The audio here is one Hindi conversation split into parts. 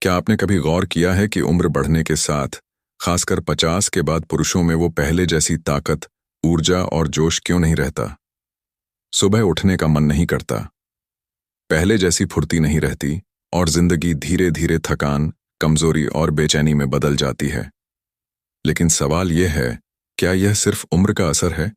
क्या आपने कभी गौर किया है कि उम्र बढ़ने के साथ, खासकर 50 के बाद पुरुषों में वो पहले जैसी ताकत, ऊर्जा और जोश क्यों नहीं रहता? सुबह उठने का मन नहीं करता, पहले जैसी फुर्ती नहीं रहती और जिंदगी धीरे धीरे थकान, कमजोरी और बेचैनी में बदल जाती है। लेकिन सवाल यह है, क्या यह सिर्फ उम्र का असर है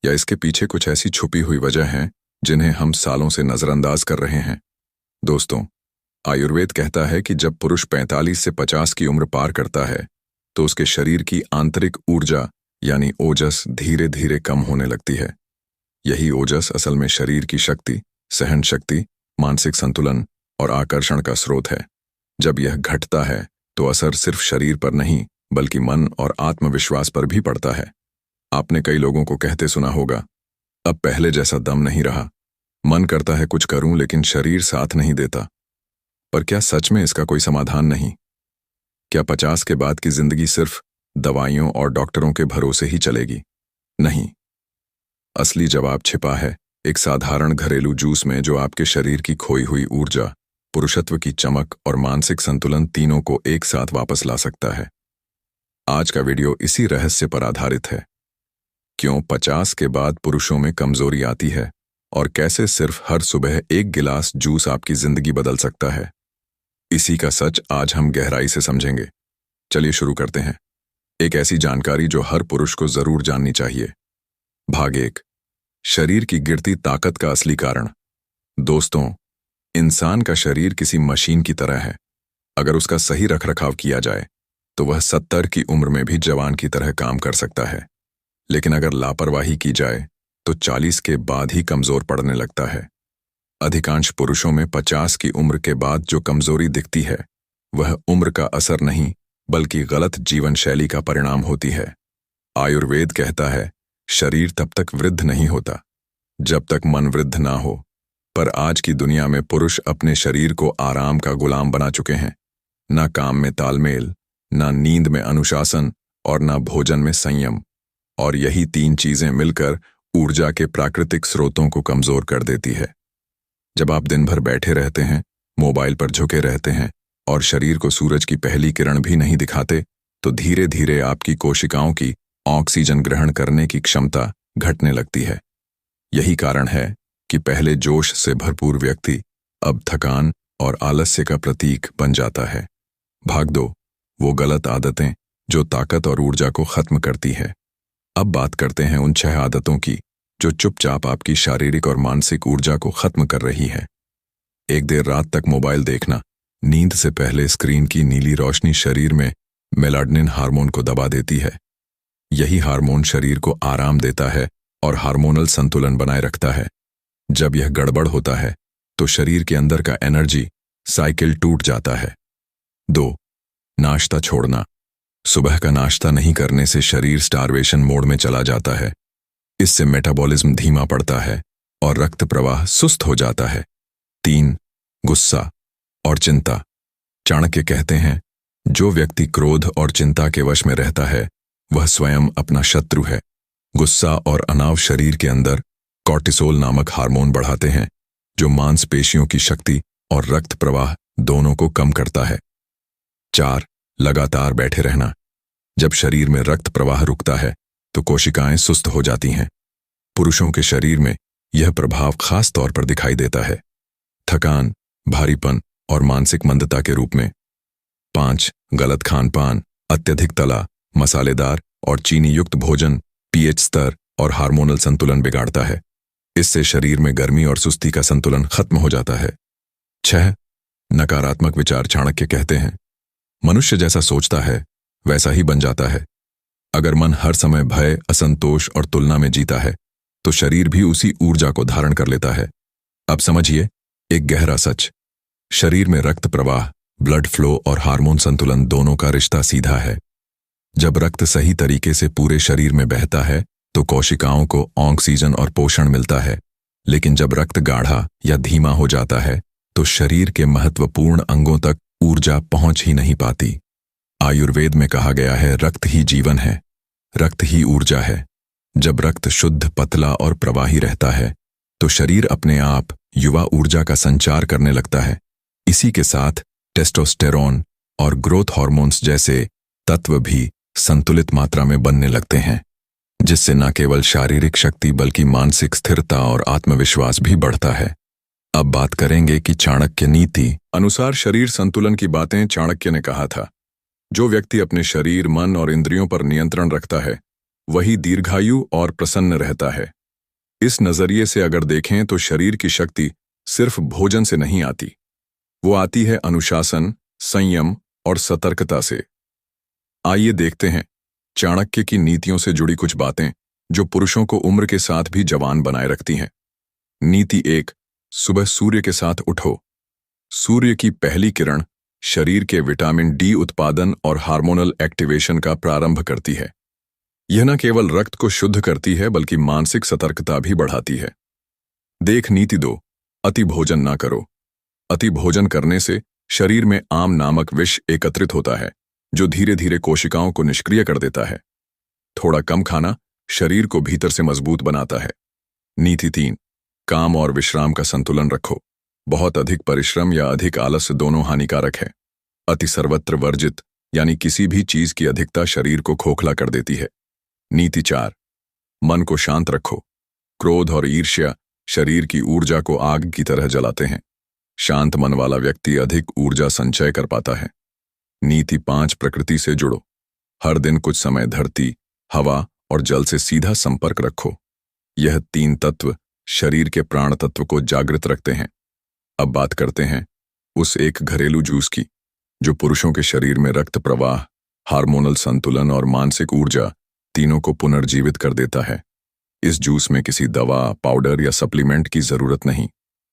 या इसके पीछे कुछ ऐसी छुपी हुई वजह हैं जिन्हें हम सालों से नजरअंदाज कर रहे हैं? दोस्तों, आयुर्वेद कहता है कि जब पुरुष 45 से 50 की उम्र पार करता है तो उसके शरीर की आंतरिक ऊर्जा यानी ओजस धीरे धीरे कम होने लगती है। यही ओजस असल में शरीर की शक्ति, सहन शक्ति, मानसिक संतुलन और आकर्षण का स्रोत है। जब यह घटता है तो असर सिर्फ शरीर पर नहीं बल्कि मन और आत्मविश्वास पर भी पड़ता है। आपने कई लोगों को कहते सुना होगा, अब पहले जैसा दम नहीं रहा, मन करता है कुछ करूं लेकिन शरीर साथ नहीं देता। पर क्या सच में इसका कोई समाधान नहीं? क्या 50 के बाद की जिंदगी सिर्फ दवाइयों और डॉक्टरों के भरोसे ही चलेगी? नहीं, असली जवाब छिपा है एक साधारण घरेलू जूस में जो आपके शरीर की खोई हुई ऊर्जा, पुरुषत्व की चमक और मानसिक संतुलन तीनों को एक साथ वापस ला सकता है। आज का वीडियो इसी रहस्य पर आधारित है। क्यों 50 के बाद पुरुषों में कमजोरी आती है और कैसे सिर्फ हर सुबह एक गिलास जूस आपकी जिंदगी बदल सकता है। इसी का सच आज हम गहराई से समझेंगे। चलिए शुरू करते हैं। एक ऐसी जानकारी जो हर पुरुष को जरूर जाननी चाहिए। भाग 1, शरीर की गिरती ताकत का असली कारण। दोस्तों, इंसान का शरीर किसी मशीन की तरह है। अगर उसका सही रखरखाव किया जाए तो वह 70 की उम्र में भी जवान की तरह काम कर सकता है। लेकिन अगर लापरवाही की जाए तो 40 के बाद ही कमजोर पड़ने लगता है। अधिकांश पुरुषों में 50 की उम्र के बाद जो कमजोरी दिखती है वह उम्र का असर नहीं बल्कि गलत जीवन शैली का परिणाम होती है। आयुर्वेद कहता है, शरीर तब तक वृद्ध नहीं होता जब तक मन वृद्ध ना हो। पर आज की दुनिया में पुरुष अपने शरीर को आराम का गुलाम बना चुके हैं। ना काम में तालमेल, ना नींद में अनुशासन और ना भोजन में संयम। और यही 3 चीजें मिलकर ऊर्जा के प्राकृतिक स्रोतों को कमजोर कर देती है। जब आप दिन भर बैठे रहते हैं, मोबाइल पर झुके रहते हैं और शरीर को सूरज की पहली किरण भी नहीं दिखाते, तो धीरे धीरे आपकी कोशिकाओं की ऑक्सीजन ग्रहण करने की क्षमता घटने लगती है। यही कारण है कि पहले जोश से भरपूर व्यक्ति अब थकान और आलस्य का प्रतीक बन जाता है। भाग 2, वो गलत आदतें जो ताकत और ऊर्जा को खत्म करती है। अब बात करते हैं उन 6 आदतों की जो चुपचाप आपकी शारीरिक और मानसिक ऊर्जा को खत्म कर रही है। एक देर रात तक मोबाइल देखना, नींद से पहले स्क्रीन की नीली रोशनी शरीर में मेलाटोनिन हार्मोन को दबा देती है। यही हार्मोन शरीर को आराम देता है और हार्मोनल संतुलन बनाए रखता है। जब यह गड़बड़ होता है तो शरीर के अंदर का एनर्जी साइकिल टूट जाता है। 2, नाश्ता छोड़ना। सुबह का नाश्ता नहीं करने से शरीर स्टारवेशन मोड में चला जाता है। इससे मेटाबॉलिज्म धीमा पड़ता है और रक्त प्रवाह सुस्त हो जाता है। 3, गुस्सा और चिंता। चाणक्य कहते हैं, जो व्यक्ति क्रोध और चिंता के वश में रहता है वह स्वयं अपना शत्रु है। गुस्सा और अनाव शरीर के अंदर कॉर्टिसोल नामक हार्मोन बढ़ाते हैं जो मांसपेशियों की शक्ति और रक्त प्रवाह दोनों को कम करता है। 4, लगातार बैठे रहना। जब शरीर में रक्त प्रवाह रुकता है तो कोशिकाएं सुस्त हो जाती हैं। पुरुषों के शरीर में यह प्रभाव खास तौर पर दिखाई देता है, थकान, भारीपन और मानसिक मंदता के रूप में। 5, गलत खान पान। अत्यधिक तला, मसालेदार और चीनी युक्त भोजन पीएच स्तर और हार्मोनल संतुलन बिगाड़ता है। इससे शरीर में गर्मी और सुस्ती का संतुलन खत्म हो जाता है। 6, नकारात्मक विचार। चाणक्य कहते हैं, मनुष्य जैसा सोचता है वैसा ही बन जाता है। अगर मन हर समय भय, असंतोष और तुलना में जीता है तो शरीर भी उसी ऊर्जा को धारण कर लेता है। अब समझिए एक गहरा सच, शरीर में रक्त प्रवाह, ब्लड फ्लो और हार्मोन संतुलन दोनों का रिश्ता सीधा है। जब रक्त सही तरीके से पूरे शरीर में बहता है तो कोशिकाओं को ऑक्सीजन और पोषण मिलता है। लेकिन जब रक्त गाढ़ा या धीमा हो जाता है तो शरीर के महत्वपूर्ण अंगों तक ऊर्जा पहुंच ही नहीं पाती। आयुर्वेद में कहा गया है, रक्त ही जीवन है, रक्त ही ऊर्जा है। जब रक्त शुद्ध, पतला और प्रवाही रहता है तो शरीर अपने आप युवा ऊर्जा का संचार करने लगता है। इसी के साथ टेस्टोस्टेरोन और ग्रोथ हार्मोन्स जैसे तत्व भी संतुलित मात्रा में बनने लगते हैं, जिससे न केवल शारीरिक शक्ति बल्कि मानसिक स्थिरता और आत्मविश्वास भी बढ़ता है। अब बात करेंगे कि चाणक्य नीति अनुसार शरीर संतुलन की बातें चाणक्य ने कहा था। जो व्यक्ति अपने शरीर, मन और इंद्रियों पर नियंत्रण रखता है वही दीर्घायु और प्रसन्न रहता है। इस नजरिए से अगर देखें तो शरीर की शक्ति सिर्फ भोजन से नहीं आती, वो आती है अनुशासन, संयम और सतर्कता से। आइए देखते हैं चाणक्य की नीतियों से जुड़ी कुछ बातें जो पुरुषों को उम्र के साथ भी जवान बनाए रखती हैं। नीति 1, सुबह सूर्य के साथ उठो। सूर्य की पहली किरण शरीर के विटामिन डी उत्पादन और हार्मोनल एक्टिवेशन का प्रारंभ करती है। यह न केवल रक्त को शुद्ध करती है बल्कि मानसिक सतर्कता भी बढ़ाती है। देख नीति 2, अति भोजन ना करो। अति भोजन करने से शरीर में आम नामक विष एकत्रित होता है जो धीरे धीरे कोशिकाओं को निष्क्रिय कर देता है। थोड़ा कम खाना शरीर को भीतर से मजबूत बनाता है। नीति 3, काम और विश्राम का संतुलन रखो। बहुत अधिक परिश्रम या अधिक आलस्य दोनों हानिकारक है। अति सर्वत्र वर्जित यानी किसी भी चीज की अधिकता शरीर को खोखला कर देती है। नीति 4, मन को शांत रखो। क्रोध और ईर्ष्या शरीर की ऊर्जा को आग की तरह जलाते हैं। शांत मन वाला व्यक्ति अधिक ऊर्जा संचय कर पाता है। नीति 5, प्रकृति से जुड़ो। हर दिन कुछ समय धरती, हवा और जल से सीधा संपर्क रखो। यह 3 तत्व शरीर के प्राण तत्व को जागृत रखते हैं। अब बात करते हैं उस एक घरेलू जूस की जो पुरुषों के शरीर में रक्त प्रवाह, हार्मोनल संतुलन और मानसिक ऊर्जा तीनों को पुनर्जीवित कर देता है। इस जूस में किसी दवा, पाउडर या सप्लीमेंट की जरूरत नहीं।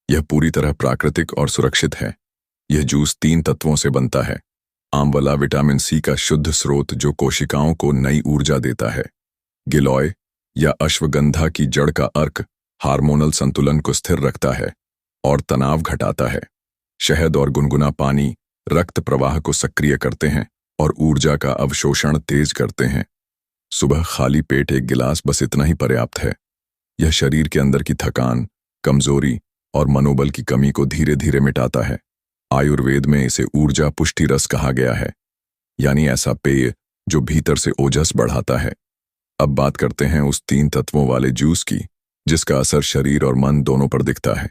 यह पूरी तरह प्राकृतिक और सुरक्षित है। यह जूस 3 तत्वों से बनता है। आंवला विटामिन सी का शुद्ध स्रोत जो कोशिकाओं को नई ऊर्जा देता है। गिलोय या अश्वगंधा की जड़ का अर्क हार्मोनल संतुलन को स्थिर रखता है और तनाव घटाता है। शहद और गुनगुना पानी रक्त प्रवाह को सक्रिय करते हैं और ऊर्जा का अवशोषण तेज करते हैं। सुबह खाली पेट 1 गिलास बस इतना ही पर्याप्त है। यह शरीर के अंदर की थकान, कमजोरी और मनोबल की कमी को धीरे धीरे मिटाता है। आयुर्वेद में इसे ऊर्जा पुष्टि रस कहा गया है, यानी ऐसा पेय जो भीतर से ओजस बढ़ाता है। अब बात करते हैं उस 3 तत्वों वाले जूस की जिसका असर शरीर और मन दोनों पर दिखता है।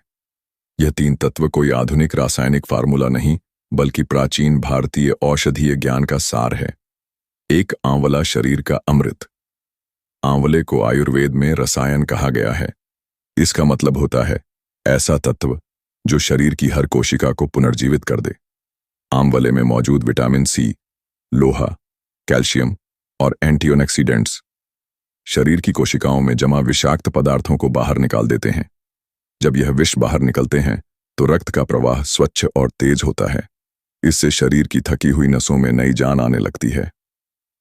यह 3 तत्व कोई आधुनिक रासायनिक फार्मूला नहीं बल्कि प्राचीन भारतीय औषधीय ज्ञान का सार है। 1, आंवला शरीर का अमृत। आंवले को आयुर्वेद में रसायन कहा गया है। इसका मतलब होता है ऐसा तत्व जो शरीर की हर कोशिका को पुनर्जीवित कर दे। आंवले में मौजूद विटामिन सी, लोहा, कैल्शियम और एंटीऑक्सीडेंट्स शरीर की कोशिकाओं में जमा विषाक्त पदार्थों को बाहर निकाल देते हैं। जब यह विष बाहर निकलते हैं तो रक्त का प्रवाह स्वच्छ और तेज होता है। इससे शरीर की थकी हुई नसों में नई जान आने लगती है।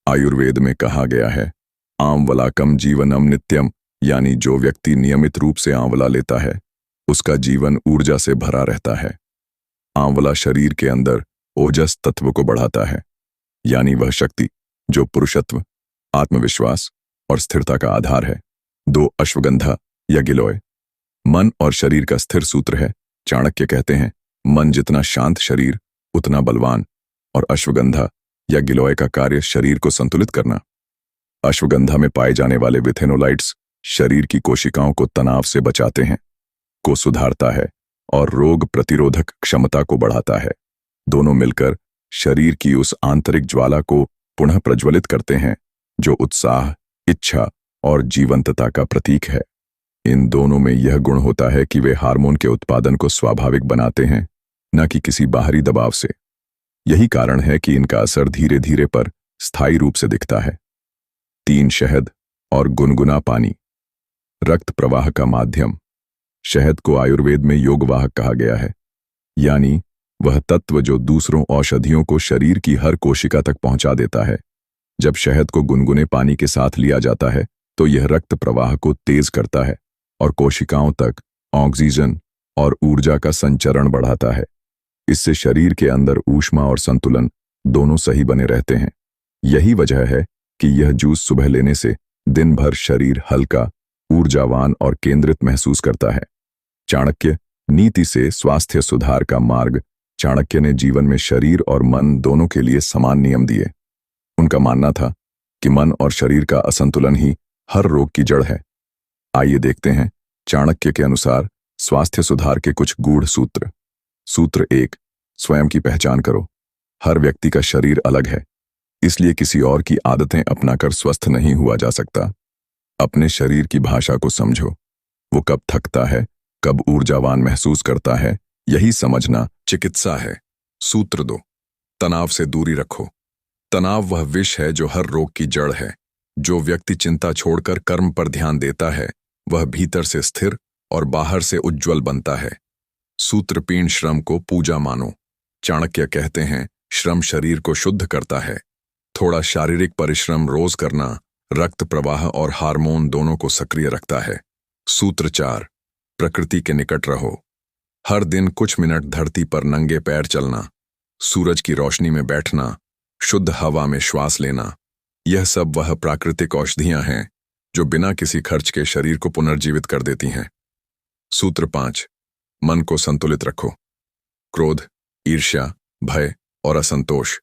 आयुर्वेद में कहा गया है आंवलाकम जीवनम नित्यम, यानी जो व्यक्ति नियमित रूप से आंवला लेता है उसका जीवन ऊर्जा से भरा रहता है। आंवला शरीर के अंदर ओजस तत्व को बढ़ाता है, यानी वह शक्ति जो पुरुषत्व, आत्मविश्वास और स्थिरता का आधार है। 2, अश्वगंधा या गिलोय। मन और शरीर का स्थिर सूत्र है। चाणक्य कहते हैं मन जितना शांत शरीर उतना बलवान, और अश्वगंधा या गिलोय का कार्य शरीर को संतुलित करना। अश्वगंधा में पाए जाने वाले विथेनोलाइट्स शरीर की कोशिकाओं को तनाव से बचाते हैं, को सुधारता है और रोग प्रतिरोधक क्षमता को बढ़ाता है। दोनों मिलकर शरीर की उस आंतरिक ज्वाला को पुनः प्रज्वलित करते हैं जो उत्साह, इच्छा और जीवंतता का प्रतीक है। इन दोनों में यह गुण होता है कि वे हार्मोन के उत्पादन को स्वाभाविक बनाते हैं, न कि किसी बाहरी दबाव से। यही कारण है कि इनका असर धीरे धीरे पर स्थायी रूप से दिखता है। 3, शहद और गुनगुना पानी। रक्त प्रवाह का माध्यम। शहद को आयुर्वेद में योगवाहक कहा गया है, यानी वह तत्व जो दूसरों औषधियों को शरीर की हर कोशिका तक पहुंचा देता है। जब शहद को गुनगुने पानी के साथ लिया जाता है तो यह रक्त प्रवाह को तेज करता है और कोशिकाओं तक ऑक्सीजन और ऊर्जा का संचरण बढ़ाता है। इससे शरीर के अंदर ऊष्मा और संतुलन दोनों सही बने रहते हैं। यही वजह है कि यह जूस सुबह लेने से दिन भर शरीर हल्का, ऊर्जावान और केंद्रित महसूस करता है। चाणक्य नीति से स्वास्थ्य सुधार का मार्ग चाणक्य ने जीवन में शरीर और मन दोनों के लिए समान नियम दिए। उनका मानना था कि मन और शरीर का असंतुलन ही हर रोग की जड़ है। आइए देखते हैं चाणक्य के अनुसार स्वास्थ्य सुधार के कुछ गूढ़ सूत्र। सूत्र 1, स्वयं की पहचान करो। हर व्यक्ति का शरीर अलग है, इसलिए किसी और की आदतें अपनाकर स्वस्थ नहीं हुआ जा सकता। अपने शरीर की भाषा को समझो। वो कब थकता है, कब ऊर्जावान महसूस करता है, यही समझना चिकित्सा है। सूत्र 2, तनाव से दूरी रखो। तनाव वह विष है जो हर रोग की जड़ है। जो व्यक्ति चिंता छोड़कर कर्म पर ध्यान देता है, वह भीतर से स्थिर और बाहर से उज्ज्वल बनता है। सूत्रपीण श्रम को पूजा मानो। चाणक्य कहते हैं, श्रम शरीर को शुद्ध करता है। थोड़ा शारीरिक परिश्रम रोज करना रक्त प्रवाह और हार्मोन दोनों को सक्रिय रखता है। सूत्र 4, प्रकृति के निकट रहो। हर दिन कुछ मिनट धरती पर नंगे पैर चलना, सूरज की रोशनी में बैठना, शुद्ध हवा में श्वास लेना, यह सब वह प्राकृतिक औषधियां हैं जो बिना किसी खर्च के शरीर को पुनर्जीवित कर देती हैं। सूत्र 5, मन को संतुलित रखो। क्रोध, ईर्ष्या, भय और असंतोष,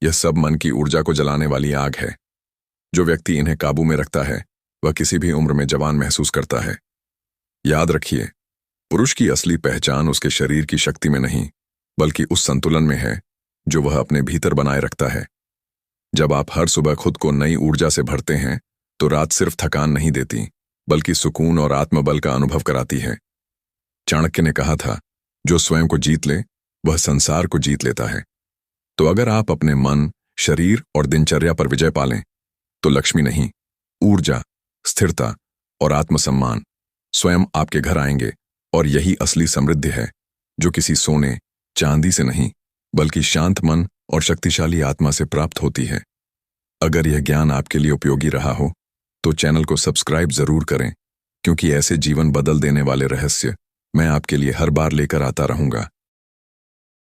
यह सब मन की ऊर्जा को जलाने वाली आग है। जो व्यक्ति इन्हें काबू में रखता है, वह किसी भी उम्र में जवान महसूस करता है। याद रखिए, पुरुष की असली पहचान उसके शरीर की शक्ति में नहीं, बल्कि उस संतुलन में है जो वह अपने भीतर बनाए रखता है। जब आप हर सुबह खुद को नई ऊर्जा से भरते हैं, तो रात सिर्फ थकान नहीं देती, बल्कि सुकून और आत्मबल का अनुभव कराती है। चाणक्य ने कहा था, जो स्वयं को जीत ले, वह संसार को जीत लेता है। तो अगर आप अपने मन, शरीर और दिनचर्या पर विजय पालें, तो लक्ष्मी नहीं, ऊर्जा, स्थिरता और आत्मसम्मान स्वयं आपके घर आएंगे। और यही असली समृद्धि है, जो किसी सोने, चांदी से नहीं, बल्कि शांत मन और शक्तिशाली आत्मा से प्राप्त होती है। अगर यह ज्ञान आपके लिए उपयोगी रहा हो, तो चैनल को सब्सक्राइब जरूर करें, क्योंकि ऐसे जीवन बदल देने वाले रहस्य मैं आपके लिए हर बार लेकर आता रहूंगा।